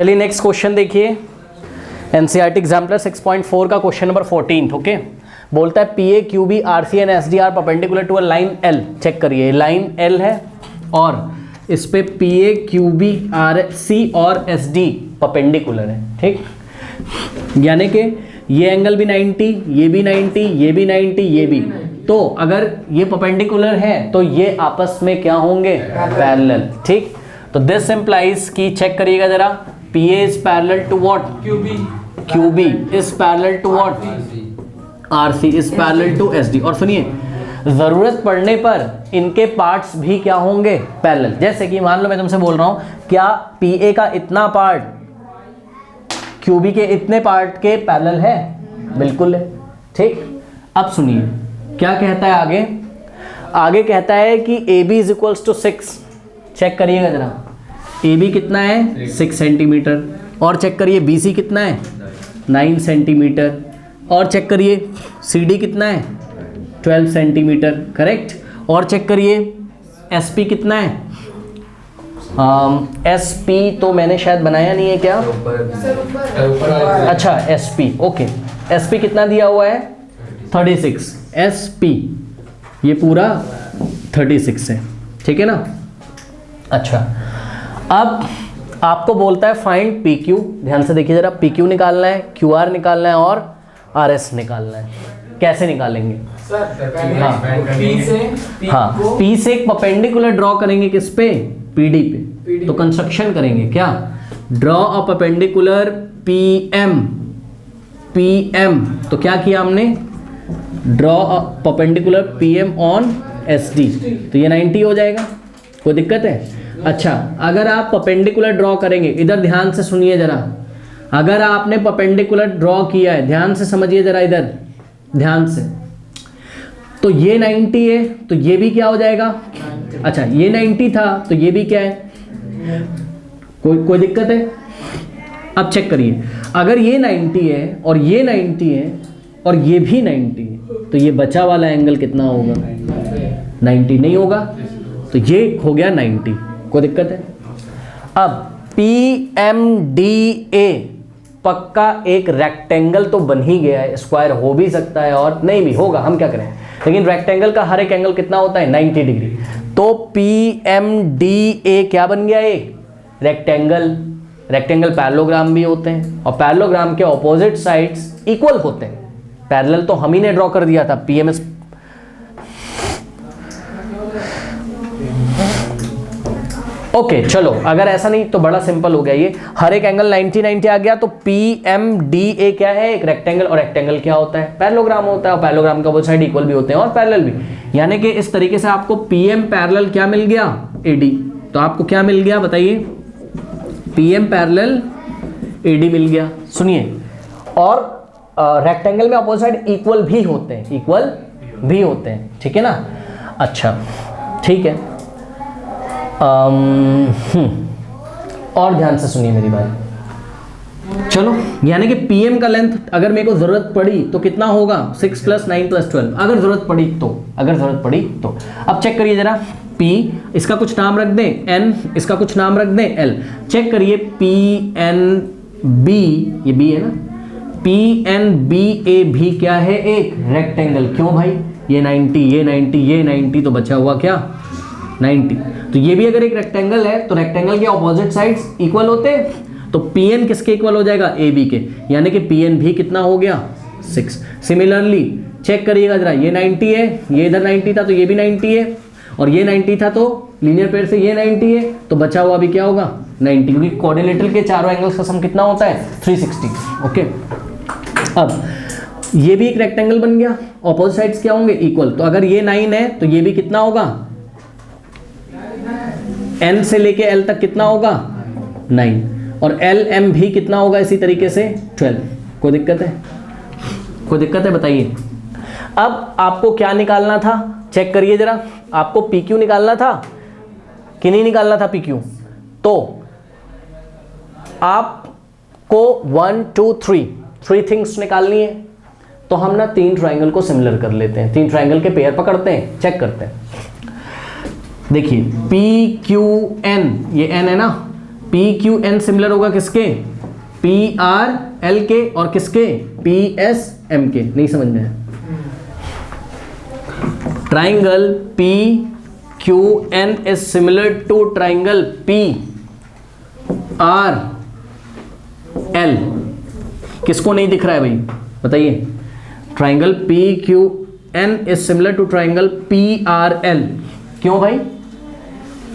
चलिए next question देखिए, NCERT exemplar 6.4 का क्वेश्चन नंबर 14। ओके, बोलता है PA QB RC and SD are perpendicular to a line L. Check करिए, line L है और इस पे पीए क्यूबी आरसी और एसडी परपेंडिकुलर है, ठीक। यानी कि ये एंगल भी 90, ये भी 90, ये भी 90, ये भी। तो अगर ये परपेंडिकुलर है तो ये आपस में क्या होंगे? पैरेलल, ठीक। तो दिस इंप्लाइज की, चेक करिएगा जरा, PA is parallel to what? QB is parallel to what? RC is parallel to SD। और सुनिए, जरूरत पड़ने पर इनके पार्ट्स भी क्या होंगे? पैरेलल। जैसे कि मान लो मैं तुमसे बोल रहा हूं, क्या PA का इतना पार्ट QB के इतने पार्ट के पैरेलल है? बिल्कुल है, ठीक। अब सुनिए क्या कहता है आगे। आगे कहता है कि AB is equals to 6। Check करिएगा जरा, AB कितना है? 6 सेंटीमीटर। और चेक करिए BC कितना है? 9 सेंटीमीटर। और चेक करिए CD कितना है? 12 सेंटीमीटर, करेक्ट। और चेक करिए SP कितना है? SP तो मैंने शायद बनाया नहीं है क्या? अच्छा SP, ओके। SP कितना दिया हुआ है? 36। SP ये पूरा 36 है, ठीक है ना। अच्छा, अब आपको बोलता है फाइंड PQ। ध्यान से देखिए जरा, PQ निकालना है, QR निकालना है और RS निकालना है। कैसे निकालेंगे? हाँ, P से एक परपेंडिकुलर ड्रॉ करेंगे, किस पे? PD पे। तो कंस्ट्रक्शन करेंगे क्या? Draw a perpendicular PM। तो क्या किया हमने? Draw a perpendicular PM on SD। तो ये 90 हो जाएगा, कोई दिक्कत है? अच्छा, अगर आप परपेंडिकुलर ड्रॉ करेंगे, इधर ध्यान से सुनिए जरा, अगर आपने परपेंडिकुलर ड्रॉ किया है, ध्यान से समझिए जरा, इधर ध्यान से, तो ये 90 है तो ये भी क्या हो जाएगा? अच्छा, ये 90 था तो ये भी क्या है? कोई दिक्कत है? अब चेक करिए, अगर ये 90 है और ये 90 है और ये भी 90 है तो ये बचा वाला एंगल कितना होगा? 90 नहीं होगा, तो ये हो गया 90। कोई दिक्कत है? अब PMDA पक्का एक रेक्टेंगल तो बन ही गया है, स्क्वायर हो भी सकता है और नहीं भी होगा, हम क्या करें। लेकिन रेक्टेंगल का हर एक एंगल कितना होता है? 90 डिग्री। तो PMDA क्या बन गया? एक रेक्टेंगल। रेक्टेंगल पैरेललोग्राम भी होते हैं और पैरेललोग्राम के ऑपोजिट साइड्स इक्वल होते हैं। पैरेलल तो हम ही ने ड्रॉ कर दिया था, PMS। ओके, चलो अगर ऐसा नहीं तो बड़ा सिंपल हो गया, ये हर एक एंगल 90 आ गया। तो PMDA क्या है? एक रेक्टेंगल। और रेक्टेंगल क्या होता है? पैरेललोग्राम होता है और पैरेललोग्राम का वो साइड इक्वल भी होते हैं और पैरेलल भी। यानी कि इस तरीके से आपको PM पैरेलल क्या मिल गया? AD। तो आपको क्या मिल गया बताइए? PM पैरेलल AD मिल गया। सुनिए, और रेक्टेंगल में अपोजिट साइड इक्वल भी होते हैं, इक्वल भी होते हैं, ठीक है ना। अच्छा, ठीक है। और ध्यान से सुनिए मेरी बात। चलो, यानी कि PM का लेंथ अगर मेरे को जरूरत पड़ी तो कितना होगा? 6 + 9 + 12। अगर जरूरत पड़ी तो अब चेक करिए जरा, P इसका कुछ नाम रख दें, N इसका कुछ नाम रख दें, L। चेक करिए PNB, ये B है ना, PNBA भी क्या है? एक रेक्टेंगल। क्यों भाई? ये 90, ये 90, ये 90, तो बचा हुआ क्या? 90। तो ये भी अगर एक रेक्टेंगल है तो रेक्टेंगल के ऑपोजिट साइड्स इक्वल होते हैं। तो PN किसके इक्वल हो जाएगा? AB के। यानी कि PN भी कितना हो गया? 6। सिमिलरली चेक करिएगा जरा, ये 90 है, ये इधर 90 था तो ये भी 90 है, और ये 90 था तो लीनियर पेयर से ये 90 है, तो बचा हुआ भी क्या होगा? 90, क्योंकि कोऑर्डिनेटर के चारों एंगल्स का सम कितना होता है? 360। ओके, अब ये भी एक रेक्टेंगल बन गया, ऑपोजिट साइड्स क्या होंगे? इक्वल। तो अगर ये 9 है तो ये भी कितना होगा? N से लेके L तक कितना होगा? 9। और LM भी कितना होगा इसी तरीके से? 12। कोई दिक्कत है? कोई दिक्कत है बताइए। अब आपको क्या निकालना था? चेक करिए जरा, आपको PQ निकालना था कि नहीं निकालना था PQ? तो आपको 1 2 3 थिंग्स निकालनी है। तो हम ना 3 ट्राइंगल को सिमिलर कर लेते हैं, 3 ट्राइंगल के पेयर पकड़ते हैं, चेक करते हैं। देखिए PQN, ये N है ना, पी क्यू एन सिमिलर होगा किसके, पी आर एल के, और किसके, पी एस एम के। नहीं समझ में है? Triangle P Q N is similar to triangle P R L. किसको नहीं दिख रहा है भाई बताइए? Triangle P Q N is similar to triangle P R L. क्यों भाई?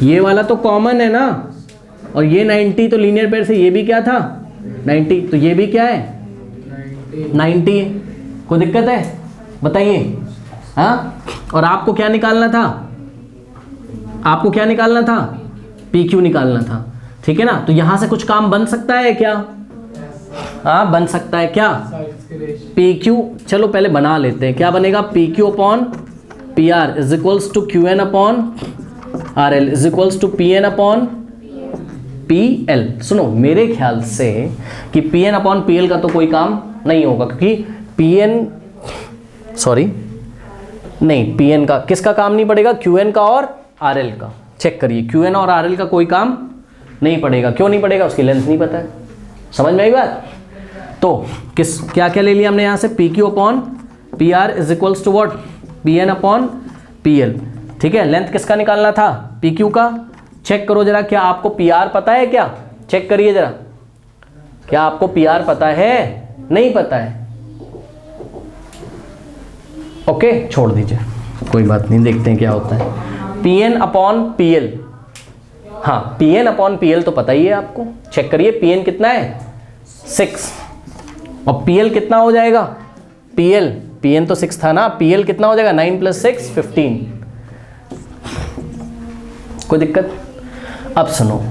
ये वाला तो कॉमन है ना, और ये 90 तो लीनियर पेयर से ये भी क्या था 90, तो ये भी क्या है 90 है। कोई दिक्कत है बताइए? हाँ, और आपको क्या निकालना था? आपको क्या निकालना था? पी क्यू निकालना था, ठीक है ना? तो यहां से कुछ काम बन सकता है क्या? हाँ बन सकता है। क्या? पी क्यू, चलो पहले बना लेते हैं। क्या बनेगा? P Q upon P R is equals to Q N upon R L is equals to P N upon P L. सुनो, मेरे ख्याल से कि P N upon P L का तो कोई काम नहीं होगा, क्योंकि पी एन, सॉरी नहीं, पी एन का किसका काम नहीं पड़ेगा? क्यू एन का और आर एल का। चेक करिए, क्यू एन और आर एल का कोई काम नहीं पड़ेगा। क्यों नहीं पड़ेगा? उसकी लेंथ नहीं पता है। समझ में आई बात? तो किस क्या क्या ले लिया हमने यहाँ से? P Q upon P R is equals to what? P N upon P L. ठीक है, लेंथ किसका निकालना था? पी क्यू का। चेक करो जरा, क्या आपको पी आर पता है क्या? चेक करिए जरा, क्या आपको पी आर पता है? नहीं पता है? ओके, छोड़ दीजिए, कोई बात नहीं, देखते हैं क्या होता है। P N upon P L, हाँ P N upon P L तो पता ही है आपको। चेक करिए, पी एन कितना है 6, और पी एल कितना हो जाएगा? पी एन तो 6 था ना, पी एल कितना हो जाएगा? 9 + 6 15। कोई दिक्कत? अब सुनो,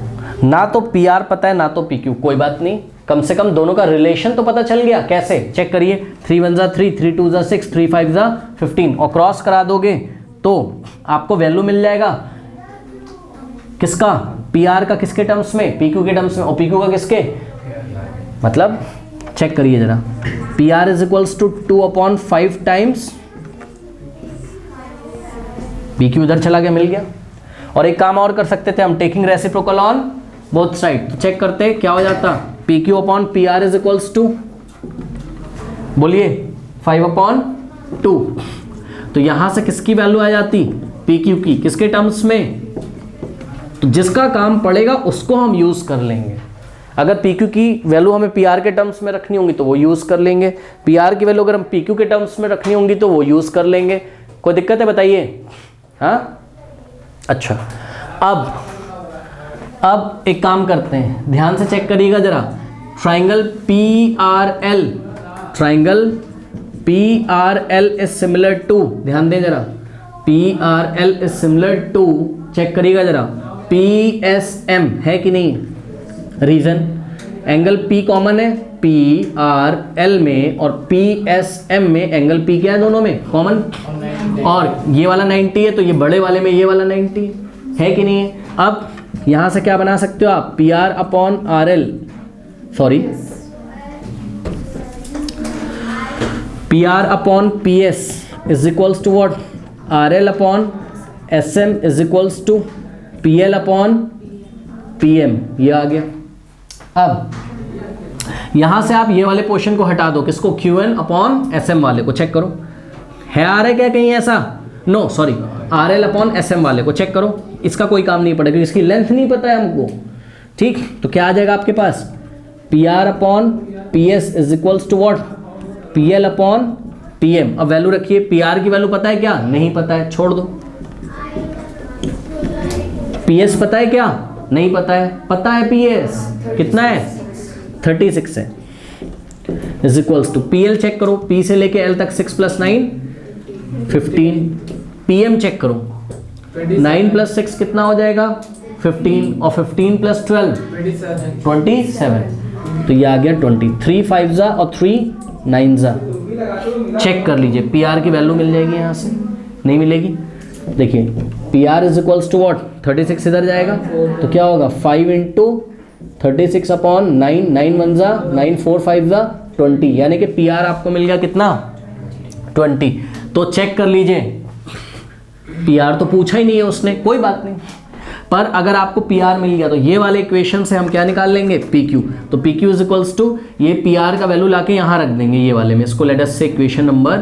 ना तो पी आर पता है ना तो पी क्यू, कोई बात नहीं, कम से कम दोनों का रिलेशन तो पता चल गया। कैसे? चेक करिए, 3 × 1 = 3, 3 × 2 = 6, 3 × 5 = 15, और क्रॉस करा दोगे तो आपको वैल्यू मिल जाएगा किसका? पी आर का किसके टर्म्स में? पी क्यू के टर्म्स में, और पी क्यू का किसके? मतलब चेक करिए जरा, P R is equals to 2/5 times P Q, उधर चला गया, मिल गया। और एक काम और कर सकते थे हम, taking reciprocal on both side. तो चेक करते क्या हो जाता? P Q upon P R is equals to, बोलिए 5/2। तो यहां से किसकी वैल्यू आ जाती? पी क्यू की। किसके टर्म्स में? तो जिसका काम पड़ेगा उसको हम यूज कर लेंगे। अगर पी क्यू की वैल्यू हमें पी आर के टर्म्स में रखनी होंगी तो वो यूज कर लेंगे, पी आर की वैल्यू अगर हम पी क्यू के टर्म्स में रखनी होंगी तो वो यूज कर लेंगे। कोई दिक्कत है बताइए? हाँ अच्छा, अब एक काम करते हैं, ध्यान से चेक करिएगा जरा, triangle P R L, triangle P R L is similar to, ध्यान दें जरा, P R L is similar to, check करिएगा जरा, पी एस एम है कि नहीं? रीजन, एंगल पी कॉमन है पी आर एल में, और पी एस एम में एंगल पी क्या है? दोनों में कॉमन, और ये वाला 90 है तो ये बड़े वाले में ये वाला 90 है कि नहीं है? अब यहां से क्या बना सकते हो आप? P R upon R L, sorry P R upon P S is equals to what? R L upon S M is equals to P L upon P M. ये आ गया। अब यहां से आप ये वाले पोर्शन को हटा दो, किसको? Q N upon S M वाले को। चेक करो, है आ रहा है क्या कहीं ऐसा? No sorry, R L upon S M वाले को चेक करो, इसका कोई काम नहीं पड़ेगा, इसकी लेंथ नहीं पता है हमको। ठीक, तो क्या आ जाएगा आपके पास? P R upon P S is equals to what? P L upon P M. अब वैल्यू रखिए, पी आर की वैल्यू पता है क्या? नहीं पता है, छोड़ दो। पी एस पता है क्या? नहीं पता है। पता है पी एस कितना है? 36 है, is equals to P L check करो, पी से लेके एल तक 6 + 9 15, पी एम चेक करो, 9 + 6 कितना हो जाएगा? 15, और 15 + 12 27, तो ये आ गया 20। 3 5 और 3 9 चेक कर लीजिए, पी आर की वैल्यू मिल जाएगी। यहाँ से नहीं मिलेगी? देखिए, P R is equals to what? 36 इधर जाएगा तो क्या होगा? 5 × 36 अपॉन 9, 9 1 9, 4 5 20, यानी कि पी आर आपको मिल गया कितना? 20। तो चेक कर लीजिए, पी आर तो पूछा ही नहीं है उसने, कोई बात नहीं, पर अगर आपको पी आर मिल गया तो ये वाले इक्वेशन से हम क्या निकाल लेंगे, पी क्यू। तो P Q is equals to ये पी आर का वैल्यू लाके यहाँ रख देंगे ये वाले में, इसको लेट अस से इक्वेशन नंबर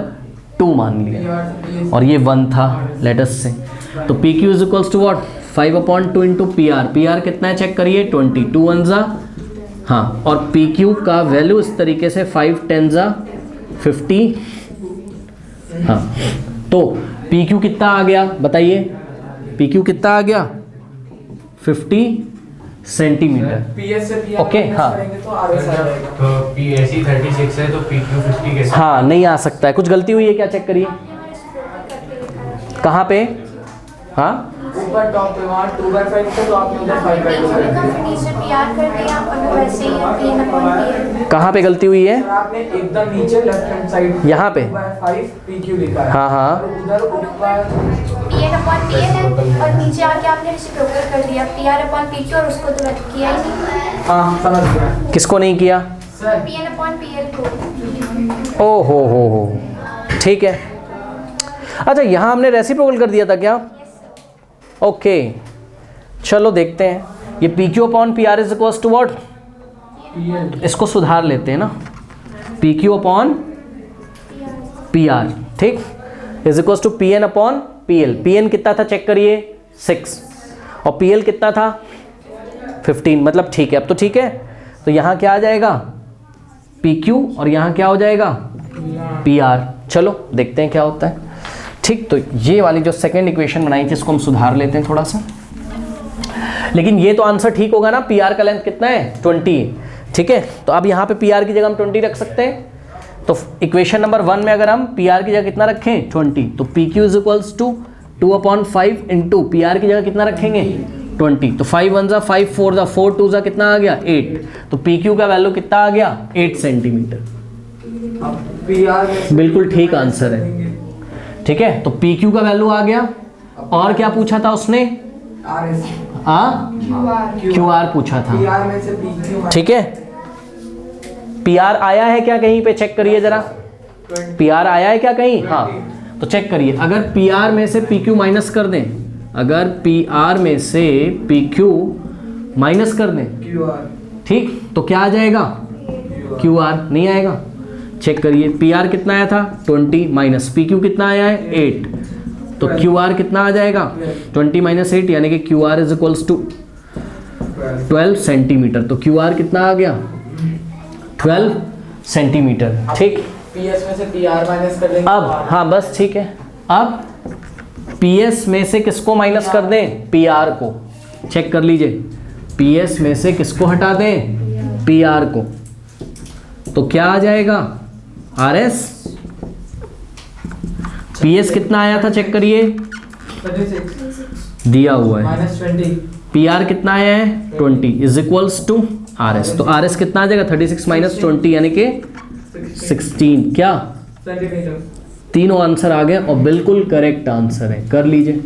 2 मान लिया और ये 1 था लेट अस से। तो P Q is equals to what, 5/2 into P R. P R कितना है चेक करिए, 20, 2 1 जा, हाँ, और पी क्यू का वैल्यू इस तरीके से 5 10 जा 50, हाँ। तो पी क्यू कितना आ गया बताइए, पी क्यू कितना आ गया 50 सेंटीमीटर। ओके, हाँ, तो पीएससी 36 है तो पीक्यू 50 कैसे? हाँ नहीं आ सकता है, कुछ गलती हुई है क्या चेक करिए, कहाँ पे, हाँ ऊपर टॉप पे वहाँ 2/5 था तो आपने उधर 5/2 कर दिया। नीचे पीआर कर दिया और वैसे ही P/P कहाँ पे गलती हुई है, सर आपने एकदम नीचे लेफ्ट हैंड साइड यहाँ पे, 2/5 PQ लिखा है। हाँ हाँ, और उधर ऊपर PN/PL है और नीचे आके आपने रेसिप्रोकल कर दिया PR/PQ और उसको तो रद्द किया ही नहीं। हाँ समझ गया किसको नहीं किया, सर। PN/PL को। ओ हो, ठीक है। अच्छा यहाँ हमने रेसिप्रोकल कर दिया था क्या, ओके चलो देखते हैं। ये P Q upon P R is equals to what, इसको सुधार लेते हैं ना, P Q upon P R, ठीक, is equals to P N upon P L. P N कितना था चेक करिए 6 और पी एल कितना था 15, मतलब ठीक है, अब तो ठीक है। तो यहाँ क्या आ जाएगा पी क्यू और यहाँ क्या हो जाएगा पी आर। चलो देखते हैं क्या होता है, ठीक। तो ये वाली जो सेकेंड इक्वेशन बनाई थी इसको हम सुधार लेते हैं थोड़ा सा, लेकिन ये तो आंसर ठीक होगा ना, पी आर का लेंथ कितना है 20, ठीक है। तो अब यहाँ पे पी आर की जगह हम 20 रख सकते हैं। तो इक्वेशन नंबर 1 में अगर हम पी आर की जगह कितना रखें 20, तो P Q is equals to 2/5 into P R की जगह कितना रखेंगे 20। तो 5 1 जा 5 4 जा 4 2 जा कितना आ गया 8। तो पी क्यू का वैल्यू कितना आ गया 8 सेंटीमीटर। PR बिल्कुल ठीक आंसर है, ठीक है। तो पी क्यू का वैल्यू आ गया, और क्या पूछा था उसने, RS क्यू आर पूछा था, PR में से PQ ठीक है। पी आर आया है क्या कहीं पे, चेक करिए जरा, पी आर आया है क्या कहीं, हाँ। तो चेक करिए, अगर पी आर में से पी क्यू माइनस कर दें, अगर पी आर में से पी क्यू माइनस कर दें, QR ठीक, तो क्या आ जाएगा क्यू आर, नहीं आएगा। चेक करिए, पी आर कितना आया था 20 माइनस पी क्यू कितना आया है 8, तो क्यू आर कितना आ जाएगा 20 माइनस 8, यानी कि Q R is equals to 12 centimetre. तो क्यू आर कितना आ गया 12 सेंटीमीटर, ठीक। PS में से PR माइनस कर लेंगे। अब हाँ बस ठीक है, अब पी एस में से किसको माइनस कर दें, पी आर को। चेक कर लीजिए, पी एस में से किसको हटा दें, पी आर को, तो क्या आ जाएगा आर एस। पी एस कितना आया था चेक करिए, 36 दिया हुआ है, -20 पी आर कितना आया है 20 is equals to R S. तो आर एस कितना आ जाएगा 36 माइनस 20 यानी कि 16, क्या सेंटीमीटर। तीनों आंसर आ गए और बिल्कुल करेक्ट आंसर है, कर लीजिए।